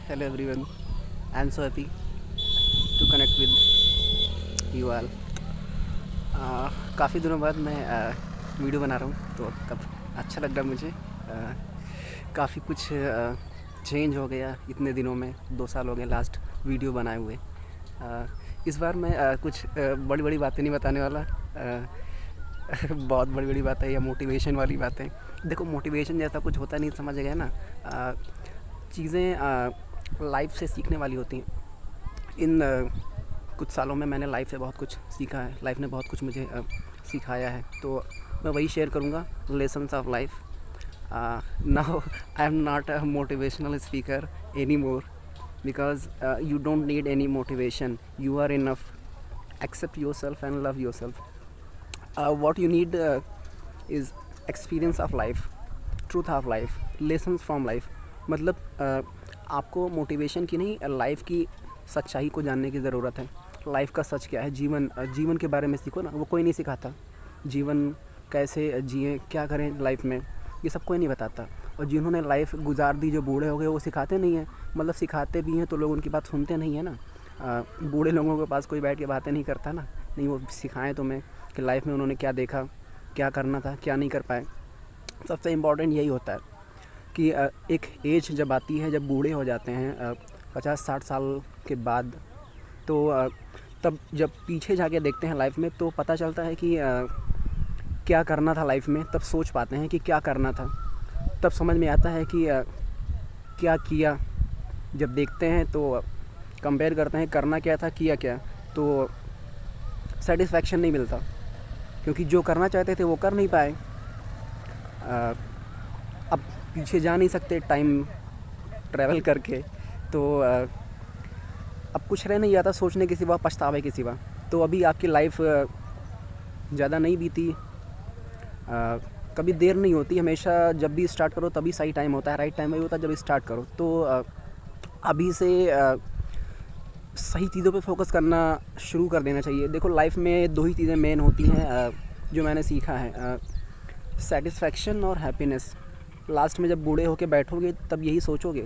Hello everyone. I'm so happy to connect with you all. काफ़ी दिनों बाद मैं वीडियो बना रहा हूँ तो कब अच्छा लग रहा है मुझे। काफ़ी कुछ चेंज हो गया इतने दिनों में, 2 साल हो गए लास्ट वीडियो बनाए हुए। इस बार मैं कुछ बड़ी बड़ी बातें नहीं बताने वाला। बहुत बड़ी बड़ी बातें या मोटिवेशन वाली बातें। देखो, मोटिवेशन जैसा कुछ होता नहीं, समझ गए ना। चीज़ें लाइफ से सीखने वाली होती हैं। इन कुछ सालों में मैंने लाइफ से बहुत कुछ सीखा है, लाइफ ने बहुत कुछ मुझे सिखाया है, तो मैं वही शेयर करूँगा, lessons of life. Now I am not a motivational speaker any more because you don't need any motivation. You are enough. Accept yourself and love yourself. What you need is experience of life, truth of life, lessons from life. मतलब आपको motivation की नहीं, life की सच्चाई को जानने की ज़रूरत है। लाइफ का सच क्या है, जीवन के बारे में सीखो ना। वो कोई नहीं सिखाता, जीवन कैसे जिए, क्या करें लाइफ में, ये सब कोई नहीं बताता। और जिन्होंने लाइफ गुजार दी, जो बूढ़े हो गए, वो सिखाते नहीं हैं। मतलब सिखाते भी हैं तो लोग उनकी बात सुनते नहीं है ना। बूढ़े लोगों के पास कोई बैठ के बातें नहीं करता ना, नहीं वो सिखाएं तुम्हें कि लाइफ में उन्होंने क्या देखा, क्या करना था, क्या नहीं कर पाए। सबसे इम्पोर्टेंट यही होता है कि एक एज जब आती है, जब बूढ़े हो जाते हैं 50-60 साल के बाद, तो तब जब पीछे जाके देखते हैं लाइफ में, तो पता चलता है कि क्या करना था लाइफ में। तब सोच पाते हैं कि क्या करना था, तब समझ में आता है कि क्या किया। जब देखते हैं तो कंपेयर करते हैं, करना क्या था, किया क्या, तो सेटिस्फेक्शन नहीं मिलता, क्योंकि जो करना चाहते थे वो कर नहीं पाए। अब पीछे जा नहीं सकते टाइम ट्रैवल करके, तो अब कुछ रह नहीं जाता सोचने के सिवा, पछतावे के सिवा। तो अभी आपकी लाइफ ज़्यादा नहीं बीती। कभी देर नहीं होती, हमेशा जब भी स्टार्ट करो तभी सही टाइम होता है, राइट टाइम वही होता है जब स्टार्ट करो। तो अभी से सही चीज़ों पे फोकस करना शुरू कर देना चाहिए। देखो, लाइफ में 2 ही चीज़ें मेन होती हैं जो मैंने सीखा है, सेटिस्फेक्शन और हैप्पीनेस। लास्ट में जब बूढ़े होके बैठोगे तब यही सोचोगे,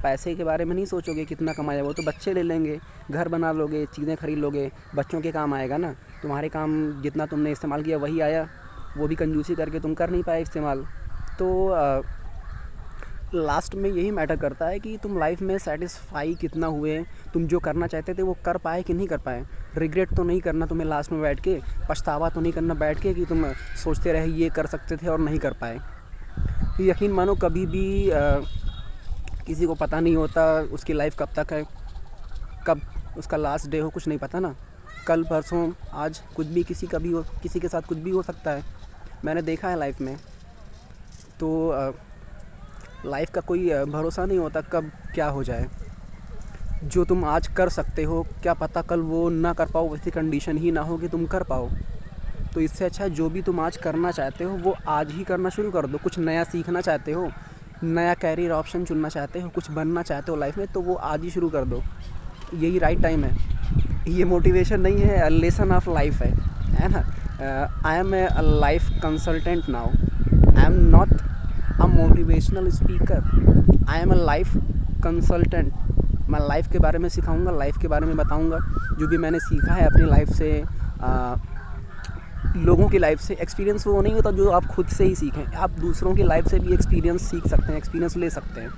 पैसे के बारे में नहीं सोचोगे कितना कमाया। वो तो बच्चे ले लेंगे, घर बना लोगे, चीज़ें खरीद लोगे, बच्चों के काम आएगा ना। तुम्हारे काम जितना तुमने इस्तेमाल किया वही आया, वो भी कंजूसी करके तुम कर नहीं पाए इस्तेमाल। तो लास्ट में यही मैटर करता है कि तुम लाइफ में सेटिस्फाई कितना हुए, तुम जो करना चाहते थे वो कर पाए कि नहीं कर पाए। रिग्रेट तो नहीं करना तुम्हें लास्ट में बैठ के, पछतावा तो नहीं करना बैठ के कि तुम सोचते रहे ये कर सकते थे और नहीं कर पाए। यकीन मानो, कभी भी किसी को पता नहीं होता उसकी लाइफ कब तक है, कब उसका लास्ट डे हो, कुछ नहीं पता ना। कल परसों आज कुछ भी किसी का भी हो, किसी के साथ कुछ भी हो सकता है। मैंने देखा है लाइफ में। तो लाइफ का कोई भरोसा नहीं होता कब क्या हो जाए। जो तुम आज कर सकते हो, क्या पता कल वो ना कर पाओ, वैसी कंडीशन ही ना हो कि तुम कर पाओ। तो इससे अच्छा है जो भी तुम आज करना चाहते हो वो आज ही करना शुरू कर दो। कुछ नया सीखना चाहते हो, नया कैरियर ऑप्शन चुनना चाहते हो, कुछ बनना चाहते हो लाइफ में, तो वो आज ही शुरू कर दो। यही राइट टाइम है। ये मोटिवेशन नहीं है, लेसन ऑफ लाइफ है ना। I am a life consultant now, I am not a motivational speaker, I am a life consultant. मैं लाइफ के बारे में सिखाऊंगा, लाइफ के बारे में बताऊंगा, जो भी मैंने सीखा है अपनी लाइफ से, लोगों की लाइफ से। एक्सपीरियंस वो नहीं होता जो आप खुद से ही सीखें, आप दूसरों की लाइफ से भी एक्सपीरियंस सीख सकते हैं, एक्सपीरियंस ले सकते हैं।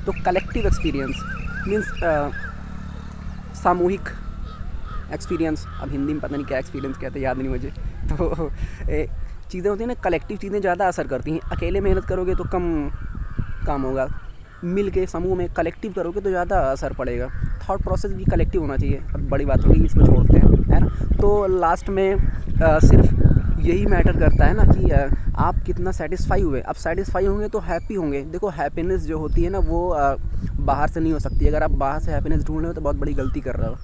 तो कलेक्टिव एक्सपीरियंस मीन्स सामूहिक एक्सपीरियंस। अब हिंदी में पता नहीं क्या एक्सपीरियंस कहते हैं, याद नहीं मुझे। तो चीज़ें होती हैं ना, कलेक्टिव चीज़ें ज़्यादा असर करती हैं। अकेले मेहनत करोगे तो कम काम होगा, मिल के समूह में कलेक्टिव करोगे तो ज़्यादा असर पड़ेगा। थॉट प्रोसेस भी कलेक्टिव होना चाहिए। अब बड़ी बात होगी, इसको छोड़ते हैं, है ना। तो लास्ट में सिर्फ यही मैटर करता है ना कि आप कितना सेटिस्फाई हुए। अब सेटिस्फाई होंगे तो हैप्पी होंगे। देखो, हैप्पीनेस जो होती है ना वो बाहर से नहीं हो सकती। अगर आप बाहर से हैप्पीनेस ढूंढ रहे हो तो बहुत बड़ी गलती कर रहे हो।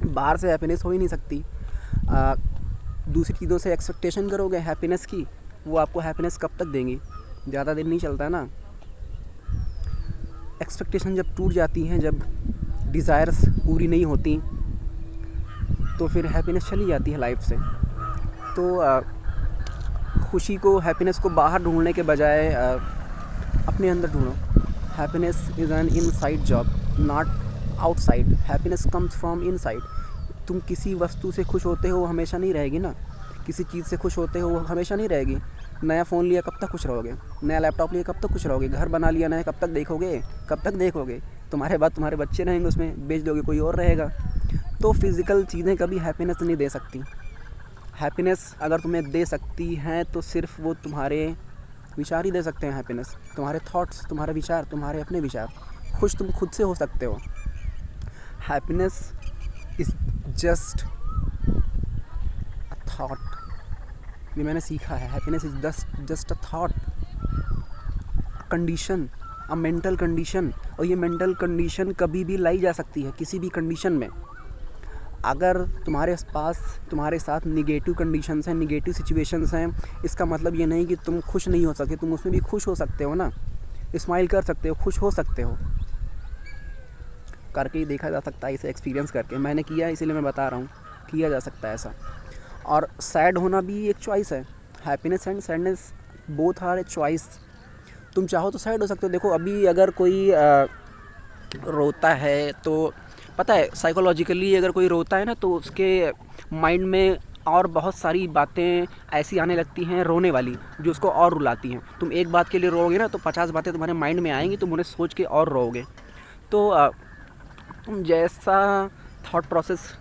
बाहर से हैप्पीनेस हो ही नहीं सकती। दूसरी चीज़ों से एक्सपेक्टेशन करोगे हैप्पीनेस की, वो आपको हैप्पीनेस कब तक देंगी, ज़्यादा दिन नहीं चलता ना। एक्सपेक्टेशन जब टूट जाती हैं, जब डिज़ायर्स पूरी नहीं होती, तो फिर हैप्पीनेस चली जाती है लाइफ से। तो खुशी को, हैप्पीनेस को बाहर ढूंढने के बजाय अपने अंदर ढूंढो। Happiness is an inside job, not outside. Happiness comes from inside. तुम किसी वस्तु से खुश होते हो वो हमेशा नहीं रहेगी ना, किसी चीज़ से खुश होते हो वो हमेशा नहीं रहेगी। नया फ़ोन लिया कब तक खुश रहोगे, नया लैपटॉप लिया कब तक खुश रहोगे, घर बना लिया नया कब तक देखोगे, कब तक देखोगे? तुम्हारे बाद तुम्हारे बच्चे रहेंगे उसमें, बेच दोगे कोई और रहेगा। तो फिज़िकल चीज़ें कभी हैप्पीनेस नहीं दे सकती। हैप्पीनेस अगर तुम्हें दे सकती हैं तो सिर्फ वो तुम्हारे विचार ही दे सकते हैं हैप्पीनेस, तुम्हारे थॉट्स, तुम्हारे विचार, तुम्हारे अपने विचार। खुश तुम खुद से हो सकते हो। Happiness is just a thought, ये मैंने सीखा है। Happiness is just a thought, condition, a mental condition. और ये मेंटल कंडीशन कभी भी लाई जा सकती है, किसी भी कंडीशन में। अगर तुम्हारे पास तुम्हारे साथ निगेटिव कंडीशंस हैं, निगेटिव सिचुएशंस हैं, इसका मतलब ये नहीं कि तुम खुश नहीं हो सकते, तुम उसमें भी खुश हो सकते हो ना, स्माइल कर सकते हो, खुश हो सकते हो। करके ही देखा जा सकता है, इसे एक्सपीरियंस करके। मैंने किया है इसीलिए मैं बता रहा हूँ, किया जा सकता है ऐसा। और सैड होना भी एक चॉइस है। Happiness and sadness both are a choice. तुम चाहो तो सैड हो सकते हो। देखो अभी अगर कोई रोता है तो पता है साइकोलॉजिकली अगर कोई रोता है ना तो उसके माइंड में और बहुत सारी बातें ऐसी आने लगती हैं रोने वाली, जो उसको और रुलाती हैं। तुम एक बात के लिए रोओगे ना तो 50 बातें तुम्हारे माइंड में आएंगी, तुम उन्हें सोच के और रोओगे। तो तुम जैसा थॉट प्रोसेस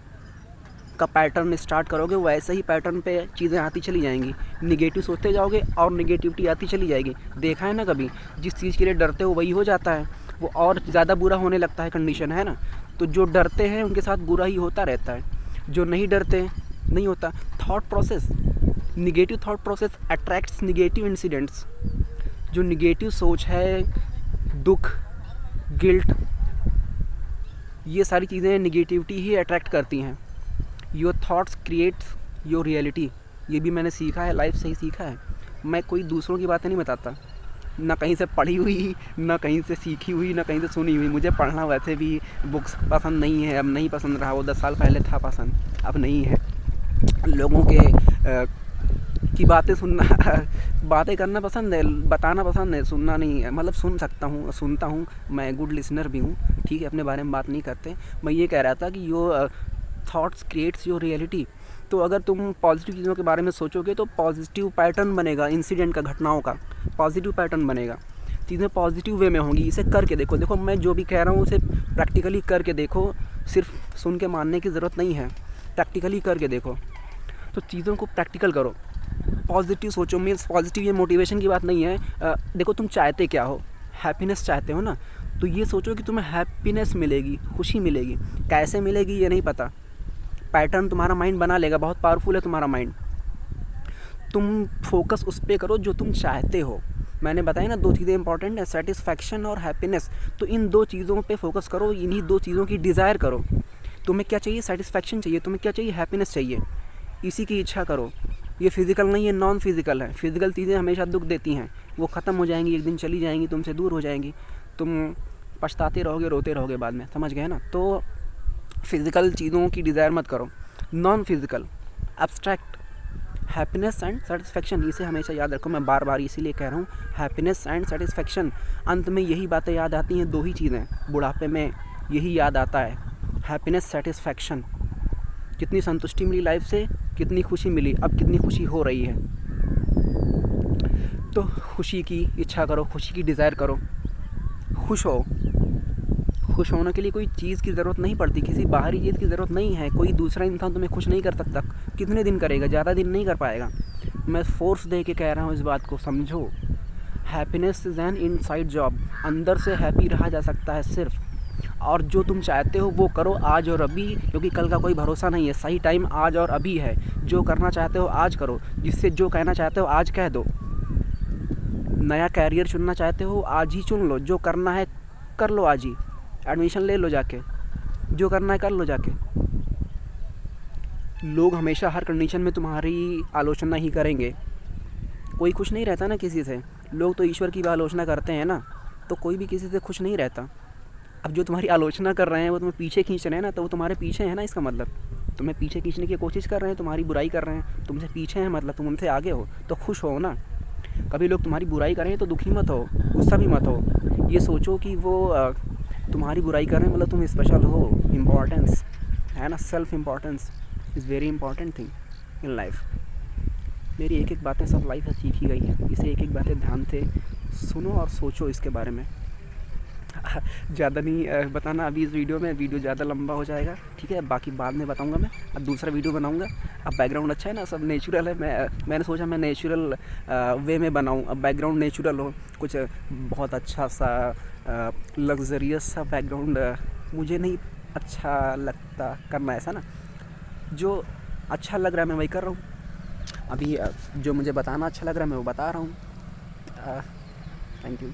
का पैटर्न स्टार्ट करोगे वैसे ही पैटर्न पे चीज़ें आती चली जाएंगी। निगेटिव सोचते जाओगे और निगेटिविटी आती चली जाएगी। देखा है ना कभी, जिस चीज़ के लिए डरते हो वही हो जाता है, वो और ज़्यादा बुरा होने लगता है, कंडीशन है ना। तो जो डरते हैं उनके साथ बुरा ही होता रहता है, जो नहीं डरते नहीं होता। Thought process, negative thought process attracts negative incidents. जो निगेटिव सोच है, दुख, गिल्ट, ये सारी चीज़ें निगेटिविटी ही अट्रैक्ट करती हैं। Your thoughts creates your reality. ये भी मैंने सीखा है, लाइफ से ही सीखा है। मैं कोई दूसरों की बातें नहीं बताता, ना कहीं से पढ़ी हुई, ना कहीं से सीखी हुई, ना कहीं से सुनी हुई। मुझे पढ़ना वैसे भी बुक्स पसंद नहीं है, अब नहीं पसंद रहा। वो 10 साल पहले था पसंद, अब नहीं है। लोगों के की बातें सुनना बातें करना पसंद है, बताना पसंद है, सुनना नहीं है। मतलब सुन सकता हूँ, सुनता हूँ, मैं गुड लिसनर भी हूँ, ठीक है, अपने बारे में बात नहीं करते। मैं ये कह रहा था कि your thoughts creates your reality. तो अगर तुम पॉजिटिव चीज़ों के बारे में सोचोगे तो पॉजिटिव पैटर्न बनेगा, इंसिडेंट का, घटनाओं का पॉजिटिव पैटर्न बनेगा। चीज़ें पॉजिटिव वे में होंगी। इसे करके देखो। देखो मैं जो भी कह रहा हूँ उसे प्रैक्टिकली करके देखो, सिर्फ सुन के मानने की ज़रूरत नहीं है, प्रैक्टिकली करके देखो। तो चीज़ों को प्रैक्टिकल करो, पॉजिटिव सोचो। मीन्स पॉजिटिव ये मोटिवेशन की बात नहीं है। देखो तुम चाहते क्या हो, हैप्पीनेस चाहते हो ना, तो ये सोचो कि तुम्हें हैप्पीनेस मिलेगी, खुशी मिलेगी। कैसे मिलेगी ये नहीं पता, पैटर्न तुम्हारा माइंड बना लेगा। बहुत पावरफुल है तुम्हारा माइंड। तुम फोकस उस पर करो जो तुम चाहते हो। मैंने बताया ना 2 चीज़ें इंपॉर्टेंट है, सेटिस्फैक्शन और हैप्पीनेस। तो इन 2 चीज़ों पे फोकस करो, इन्हीं 2 चीज़ों की डिज़ायर करो। तुम्हें क्या चाहिए, सेटिस्फैक्शन चाहिए, तुम्हें क्या चाहिए, हैप्पीनेस चाहिए, इसी की इच्छा करो। ये फिज़िकल नहीं है, नॉन फिज़िकल है। फिज़िकल चीज़ें हमेशा दुख देती हैं, वो ख़त्म हो जाएंगी, एक दिन चली जाएंगी, तुमसे दूर हो जाएंगी, तुम पछताते रहोगे, रोते रहोगे बाद में। समझ गए ना। तो फिज़िकल चीज़ों की डिज़ायर मत करो, non physical, abstract, happiness and satisfaction. इसे हमेशा याद रखो, मैं बार बार इसीलिए कह रहा हूँ, हैप्पीनेस एंड सेटिस्फैक्शन। अंत में यही बातें याद आती हैं, 2 ही चीज़ें, बुढ़ापे में यही याद आता है, हैप्पीनेस, सेटिस्फैक्शन। कितनी संतुष्टि मिली लाइफ से, कितनी खुशी मिली, अब कितनी खुशी हो रही है। तो खुशी की इच्छा करो, खुशी की डिज़ायर करो, खुश हो। खुश होने के लिए कोई चीज़ की ज़रूरत नहीं पड़ती, किसी बाहरी चीज़ की ज़रूरत नहीं है। कोई दूसरा इंसान तुम्हें खुश नहीं कर सकता। कितने दिन करेगा, ज़्यादा दिन नहीं कर पाएगा। मैं फोर्स दे के कह रहा हूँ, इस बात को समझो। Happiness is an inside job. अंदर से हैप्पी रहा जा सकता है सिर्फ, और जो तुम चाहते हो वो करो आज और अभी, क्योंकि कल का कोई भरोसा नहीं है। सही टाइम आज और अभी है। जो करना चाहते हो आज करो, जिससे जो कहना चाहते हो आज कह दो। नया कैरियर चुनना चाहते हो आज ही चुन लो, जो करना है कर लो आज ही, एडमिशन ले लो जाके, जो करना है कर लो जाके। लोग हमेशा हर कंडीशन में तुम्हारी आलोचना ही करेंगे। कोई खुश नहीं रहता ना किसी से। लोग तो ईश्वर की भी आलोचना करते हैं ना, तो कोई भी किसी से खुश नहीं रहता। अब जो तुम्हारी आलोचना कर रहे हैं वो तुम्हें पीछे खींच रहे हैं ना, तो वो तुम्हारे पीछे है ना। इसका मतलब तुम्हें पीछे खींचने की कोशिश कर रहे हैं, तुम्हारी बुराई कर रहे हैं, तुमसे पीछे हैं, मतलब तुम उनसे आगे हो, तो खुश हो ना। कभी लोग तुम्हारी बुराई करें तो दुखी मत हो, गुस्सा भी मत हो। ये सोचो कि वो तुम्हारी बुराई कर रहे हैं, मतलब तुम स्पेशल हो। इम्पोर्टेंस है ना, self importance is very important thing in life. मेरी एक एक बातें सब लाइफ में सीखी गई है, इसे एक एक बातें ध्यान से सुनो और सोचो इसके बारे में। ज़्यादा नहीं बताना अभी इस वीडियो में, वीडियो ज़्यादा लंबा हो जाएगा, ठीक है। बाकी बाद में बताऊंगा मैं, अब दूसरा वीडियो बनाऊंगा। अब बैकग्राउंड अच्छा है ना, सब नेचुरल है। मैंने सोचा मैं नेचुरल वे में बनाऊं। अब बैकग्राउंड नेचुरल हो, कुछ बहुत अच्छा सा लग्जरियस सा बैकग्राउंड मुझे नहीं अच्छा लगता करना, ऐसा ना। जो अच्छा लग रहा है मैं वही कर रहा हूँ। अभी जो मुझे बताना अच्छा लग रहा है मैं वो बता रहा हूँ। Thank you.